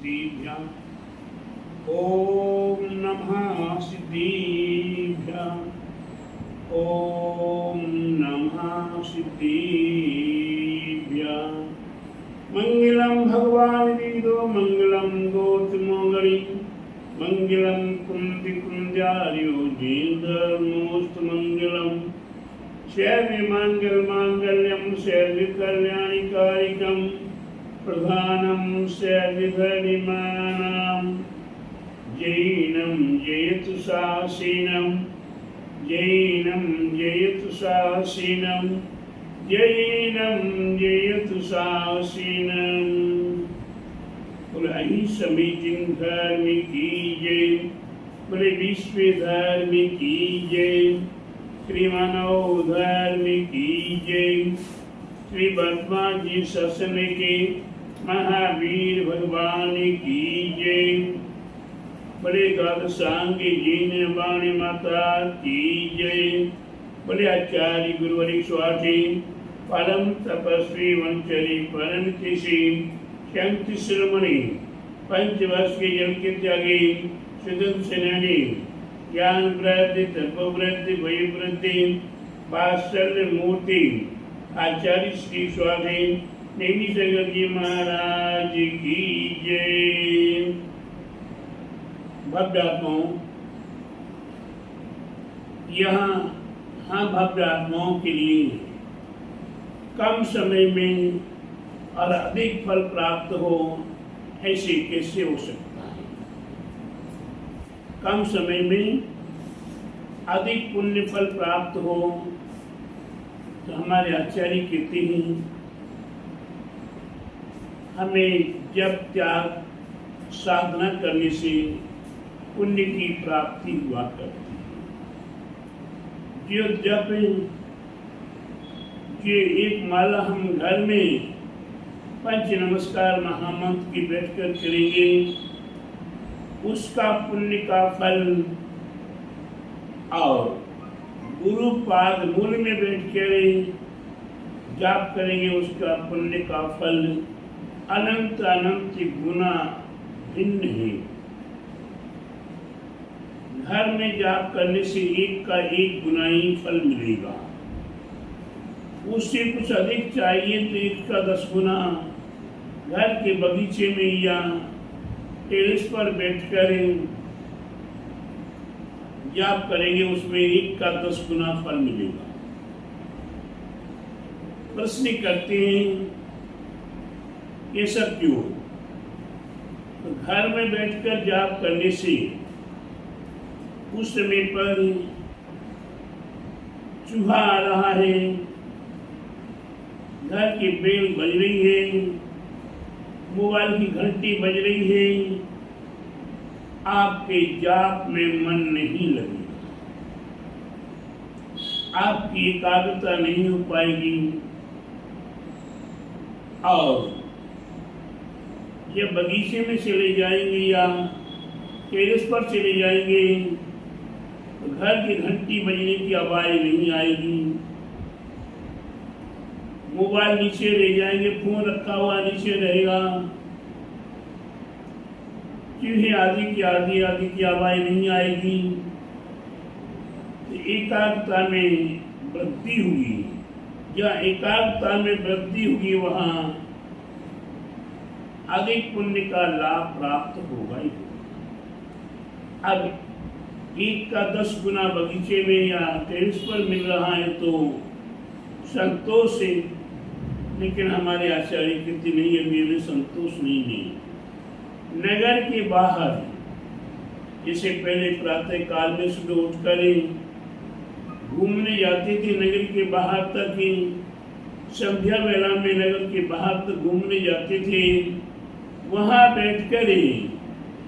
सिद्धिभ्याम् ॐ नमः सिद्धिभ्याम् ॐ नमः सिद्धिभ्याम् मंगलम भगवान वीरो मंगलम गौतमोगरी मंगलम कुंदी कुंजारियो जीर्धर्मोस्त मंगलम शैव्य मंगल मांगल्यम शैव्य कल्याणिकारिकम प्रधानम शैव्य धरिमानाम जैनम जयतु सासीनम जैनम जयतु सासीनम जैनम जयतु सासीनम। बोले अहि समीचीन धर्म की जय, बोले विश्व धर्म की जय, श्री मानव धर्म की जय, श्री वर्मा जी ससन के महावीर भगवान की जय, बड़े द्वादशांग जीन वाणी माता की जय, बड़े आचार्य गुरुवरी स्वाठी परम तपस्वी वंचरी परम किसी शांति शिरोमणि पंचवर्ष के जल के त्यागी सुदम सेनानी ज्ञान वृद्धि तप वृद्धि वय वृद्धि वात्सल्य मूर्ति आचार्य श्री स्वामी नेमी जगत जी महाराज की जय। भव्यात्माओं, यहाँ हम भव्यात्माओं के लिए कम समय में और अधिक फल प्राप्त हो, ऐसे कैसे हो सकता है? कम समय में अधिक पुण्य फल प्राप्त हो तो हमारे आचार्य कहते हैं हमें जब त्याग साधना करने से पुण्य की प्राप्ति हुआ करती है। जो जब ये एक माला हम घर में पंच नमस्कार महामंत्र की बैठकर करेंगे, उसका पुण्य का फल, और गुरु पाद मूल में बैठकर जाप करेंगे, उसका पुण्य का फल अनंत अनंत गुना भिन्न है। घर में जाप करने से एक का एक गुना ही फल मिलेगा, उससे कुछ अधिक चाहिए तो एक का 10 गुना घर के बगीचे में या टेरेस पर बैठकर जाप करेंगे, उसमें एक का 10 गुना फल मिलेगा। प्रश्न करते हैं ये सब क्यों? तो घर में बैठकर जाप करने से उस समय पर चूहा आ रहा है, घर की बेल बज रही है, मोबाइल की घंटी बज रही है, आपके जाप में मन नहीं लगेगा, आपकी एकाग्रता नहीं हो पाएगी। और जब बगीचे में चले जाएंगे या टेरेस पर चले जाएंगे तो घर की घंटी बजने की आवाज नहीं आएगी, मोबाइल नीचे ले जाएंगे, फोन रखा हुआ नीचे रहेगा, चूहे आदि की आवाज नहीं आएगी। तो एकाग्रता में वृद्धि हुई, या एकाग्रता में वृद्धि हुई, वहां अधिक पुण्य का लाभ प्राप्त होगा ही। अब एक का 10 गुना बगीचे में या टेरेस पर मिल रहा है तो संतोष है, लेकिन हमारे आचार्य कहते नहीं, अभी हमें संतोष नहीं है। नगर के बाहर जैसे पहले प्रातः काल में सुबह उठकर घूमने जाते थे, नगर के बाहर तक ही संध्या वेला में नगर के बाहर तक घूमने जाते थे, वहां बैठकर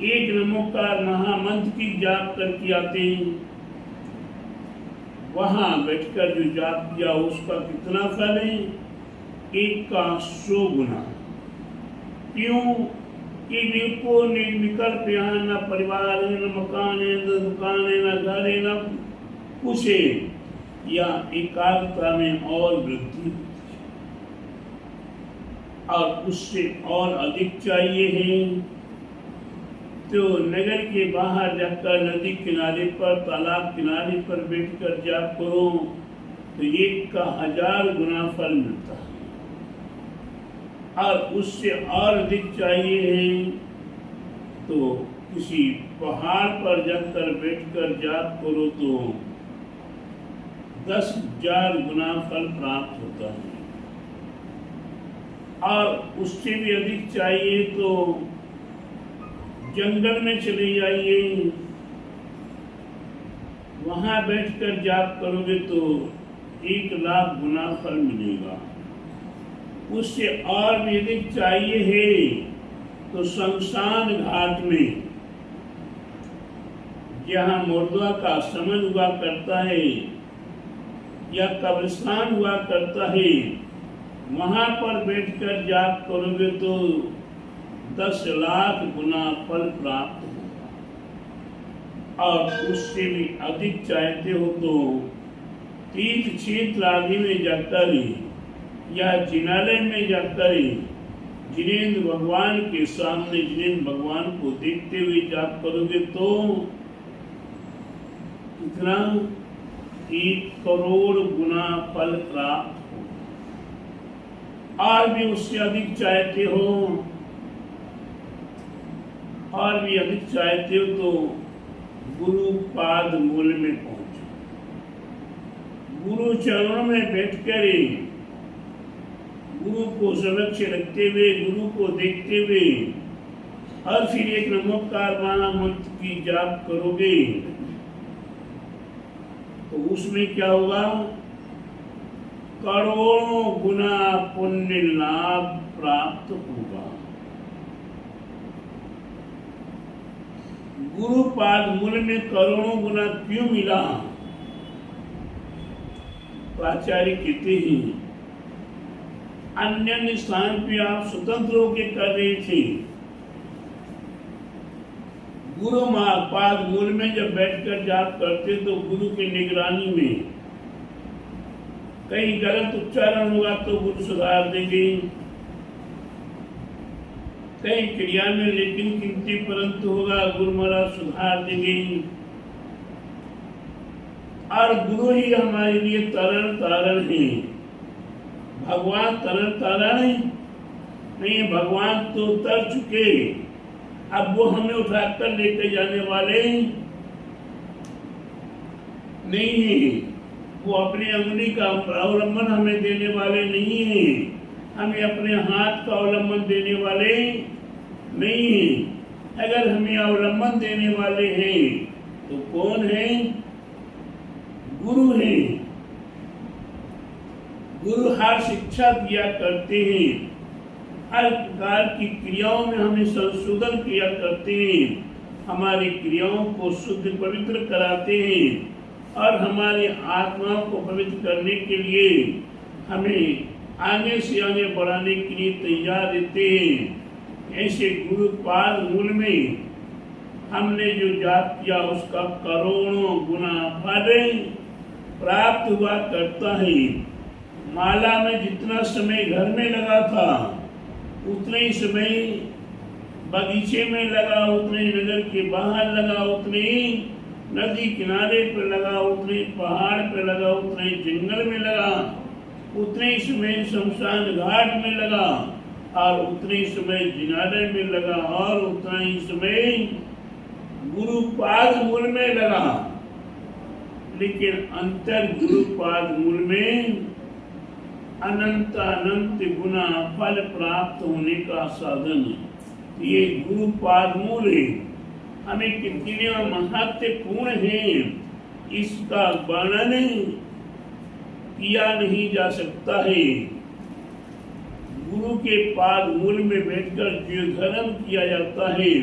एक नमोकार महामंत्र की जाप करके आते, वहां बैठकर जो जाप किया उसका कितना फल है? एक का 100 गुना। क्यों कि को निर्विकल्प यहाँ न परिवार है, न मकान है, न दुकान है, न घर है, न कुछ है, या एकाग्रता में और वृद्धि और उससे और अधिक चाहिए है तो नगर के बाहर जाकर नदी किनारे पर, तालाब किनारे पर बैठकर जाप करो तो 1 का 1000 गुना फल मिलता है। और उससे और अधिक चाहिए तो किसी पहाड़ पर जाकर बैठकर जाप करो तो 10,000 गुना फल प्राप्त होता है। और उससे भी अधिक चाहिए तो जंगल में चले जाइए, वहां बैठकर जाप करोगे तो 1,00,000 गुना फल मिलेगा। उससे और भी अधिक चाहिए है तो शमशान घाट में, जहाँ मुर्दा का समन हुआ करता है या कब्रिस्तान हुआ करता है, वहां पर बैठकर जाप करोगे तो 10,00,000 गुना फल प्राप्त होगा। और उससे भी अधिक चाहते हो तो तीर्थ क्षेत्र आदि में जाकर या जिनालय में जाकर जिनेंद्र भगवान के सामने जिनेंद्र भगवान को देखते हुए जाप करोगे तो कितना 1 करोड़ गुना फल प्राप्त हो। और भी उससे अधिक चाहते हो, और भी अधिक चाहते हो तो गुरु पाद मूल में पहुंचो, गुरु चरणों में बैठकर गुरु को समक्ष रखते हुए, गुरु को देखते हुए और फिर एक नमोकार महामंत्र की जाप करोगे तो उसमें क्या होगा, करोड़ों गुना पुण्य लाभ प्राप्त होगा। गुरु पाद मूल में करोड़ों गुना क्यों मिला? तो आचार्य कहते हैं अन्य स्थान पे आप स्वतंत्र होकर कर रहे थे, गुरु पाद मूल में जब बैठकर जाप करते तो गुरु की निगरानी में कहीं गलत उच्चारण हुआ तो गुरु सुधार देंगे, कहीं क्रिया में लेकिन किंतु परंतु होगा गुरु महाराज सुधार देंगे। और गुरु ही हमारे लिए तरण तारण है, भगवान तरण तारण नहीं, भगवान तो उतर चुके, अब वो हमें उठाकर लेकर जाने वाले नहीं है, वो अपनी अंगुली का अवलंबन हमें देने वाले नहीं है, हमें अपने हाथ का अवलंबन देने वाले नहीं है। अगर हमें अवलंबन देने वाले हैं तो कौन है? गुरु है। गुरु हर शिक्षा दिया करते हैं, हर प्रकार की क्रियाओं में हमें संशोधन किया करते हैं, हमारी क्रियाओं को शुद्ध पवित्र कराते हैं और हमारी आत्माओं को पवित्र करने के लिए हमें आगे से आगे बढ़ाने के लिए तैयार रहते हैं। ऐसे गुरु पाद मूल में हमने जो जाप किया उसका करोड़ों गुना फल प्राप्त हुआ करता है। माला में जितना समय घर में लगा था उतने ही समय बगीचे में लगा, उतने ही नगर के बाहर लगा, उतने ही नदी किनारे पर लगा, उतने ही पहाड़ पर लगा, उतने ही जंगल में लगा, उतने ही समय शमशान घाट में लगा और उतने ही समय जिनालय में लगा और उतना ही समय गुरु पाद मूल में लगा। लेकिन अंतर गुरु पाद मूल में अनंत अनंत गुना फल प्राप्त होने का साधन है। ये गुरु पाद मूल है, हमें कितने महत्वपूर्ण है इसका वर्णन किया नहीं जा सकता है। गुरु के पाद मूल में बैठकर जो धर्म किया जाता है,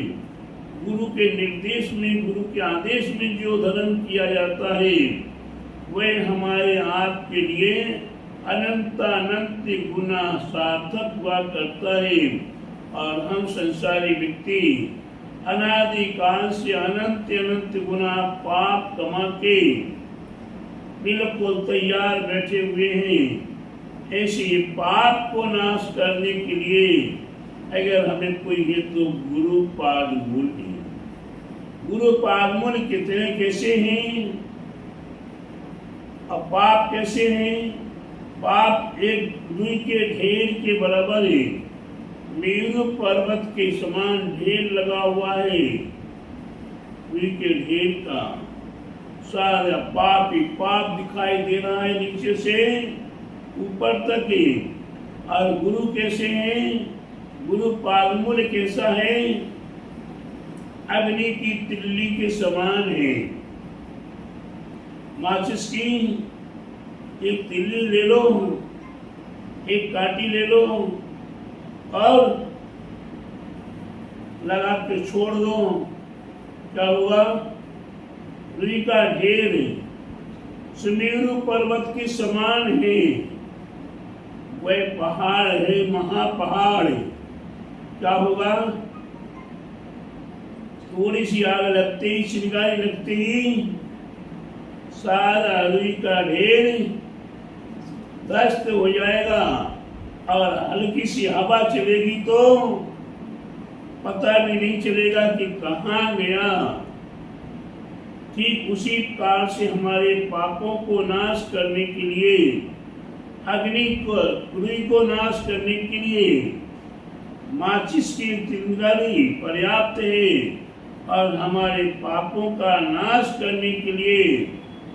गुरु के निर्देश में, गुरु के आदेश में जो धर्म किया जाता है वह हमारे आप के लिए अनंत अनंत गुना सार्थक हुआ करता है। और हम संसारी व्यक्ति अनादिकाल से अनंत अनंत गुना पाप कमा के बिल्कुल तैयार बैठे हुए हैं। ऐसे पाप को नाश करने के लिए अगर हमें कोई है तो गुरु पाद मूल है। गुरु पादमूल कितने कैसे हैं और पाप कैसे हैं? पाप एक रुई के ढेर के बराबर है, मेरु पर्वत के समान ढेर लगा हुआ है। रुई के ढेर का सारा पाप ही पाप दिखाई दे रहा है, नीचे से ऊपर तक है। और गुरु कैसे हैं? गुरु पादमूल कैसा है? अग्नि की तिल्ली के समान है। माचिस की एक तिल्ली ले लो, एक काटी ले लो और लगा के छोड़ दो, क्या हुआ? रुई का ढेर सुमेरु पर्वत के समान है। वह पहाड़ है, महापहाड़। क्या होगा? थोड़ी सी आग लगते ही, चिंगारी लगते ही सारा रुई का ढेर ध्वस्त हो जाएगा। और हल्की सी हवा चलेगी तो पता भी नहीं चलेगा कि कहाँ गया। ठीक उसी प्रकार से हमारे पापों को नाश करने के लिए, अग्नि को, रुई को नाश करने के लिए माचिस की चिंगारी पर्याप्त है। और हमारे पापों का नाश करने के लिए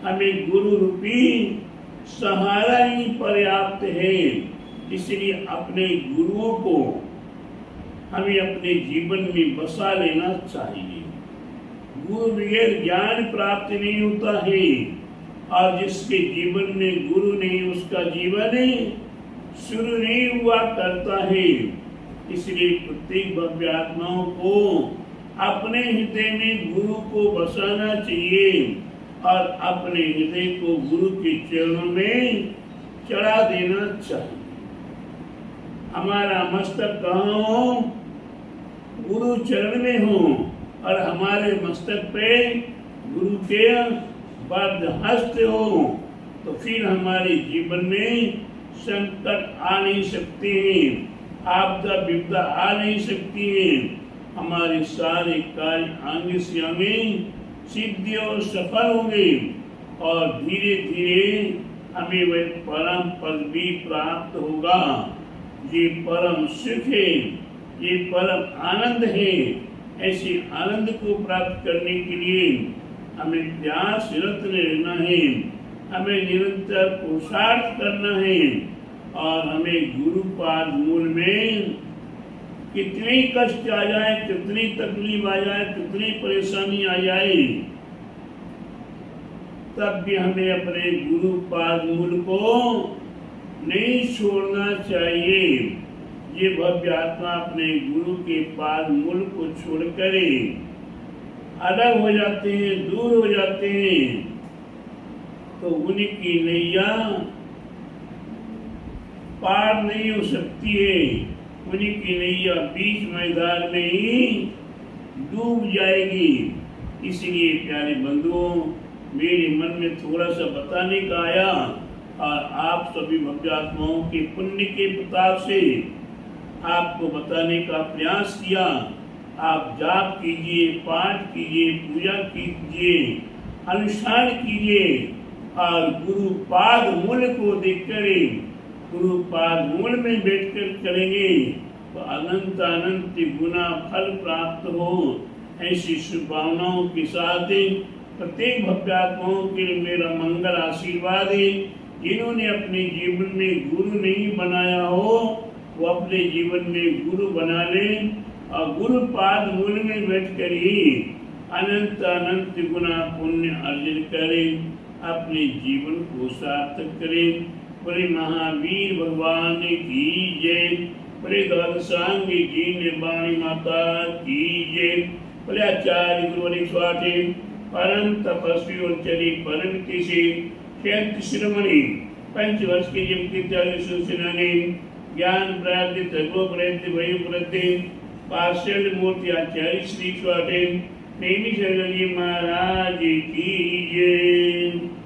हमें गुरु रूपी सहारा ही पर्याप्त है। इसलिए अपने गुरुओं को हमें अपने जीवन में बसा लेना चाहिए। गुरु बगैर ज्ञान प्राप्त नहीं होता है, और जिसके जीवन में गुरु नहीं उसका जीवन शुरू नहीं हुआ करता है। इसलिए प्रत्येक भव्य आत्माओं को अपने हृदय में गुरु को बसाना चाहिए और अपने हृदय को गुरु के चरणों में चढ़ा देना चाहिए। हमारा मस्तक कहाँ हो? गुरु चरण में हो, और हमारे मस्तक पे गुरु के बद्ध हस्त हो, तो फिर हमारे जीवन में संकट आ नहीं सकते हैं, आपदा विपदा आ नहीं सकती है। हमारे सारे कार्य आगे से आगे सिद्धि और सफल होंगे, और धीरे धीरे हमें वह परम पद भी प्राप्त होगा। ये परम सुख है, ये परम आनंद है। ऐसे आनंद को प्राप्त करने के लिए हमें प्रयासरत रहना है, हमें निरंतर पुरुषार्थ करना है, और हमें गुरु पाद मूल में कितनी कष्ट आ जाए, कितनी तकलीफ आ जाए, कितनी परेशानी आ जाए, तब भी हमें अपने गुरु पाद मूल को नहीं छोड़ना चाहिए। ये भव्य आत्मा अपने गुरु के पाद मूल को छोड़कर अलग हो जाते हैं, दूर हो जाते हैं, तो उनकी नैया पार नहीं हो सकती है। उनकी नैया बीच मैदान में ही डूब जाएगी। इसलिए प्यारे बंधुओं, मेरे मन में थोड़ा सा बताने का आया, और आप सभी भव्य आत्माओं के पुण्य के प्रताप से आपको बताने का प्रयास किया। आप जाप कीजिए, पाठ कीजिए, पूजा कीजिए, अनुष्ठान कीजिए, और गुरु पाद मूल को देखकर, गुरु पाद मूल में बैठकर करेंगे तो अनंत अनंत गुना फल प्राप्त हो। ऐसी शुभभावनाओं के साथ प्रत्येक भव्य आत्माओं के लिए मेरा मंगल आशीर्वाद है। जिन्होंने अपने जीवन में गुरु नहीं बनाया हो, वो अपने जीवन में गुरु बना ले, और गुरु पाद मूल में बैठकर ही अनंत अनंत गुना पुण्य अर्जित करें, अपने जीवन को सार्थक करें। बड़े महावीर भगवान की जय, बड़े द्वादशांगी जी निर्वाणी माता की जय, बड़े आचार्य गुरु स्वाटे परम तपस्वी और चरी परम से क्षैत्र शिरोमणि पंचवर्ष के जब की 40 सेनानी ज्ञान प्राप्ति तत्व प्रयत्न वयु प्रति पार्षद मूर्ति आचार्य श्री स्वाटे नेमी शरण जी महाराज की जय।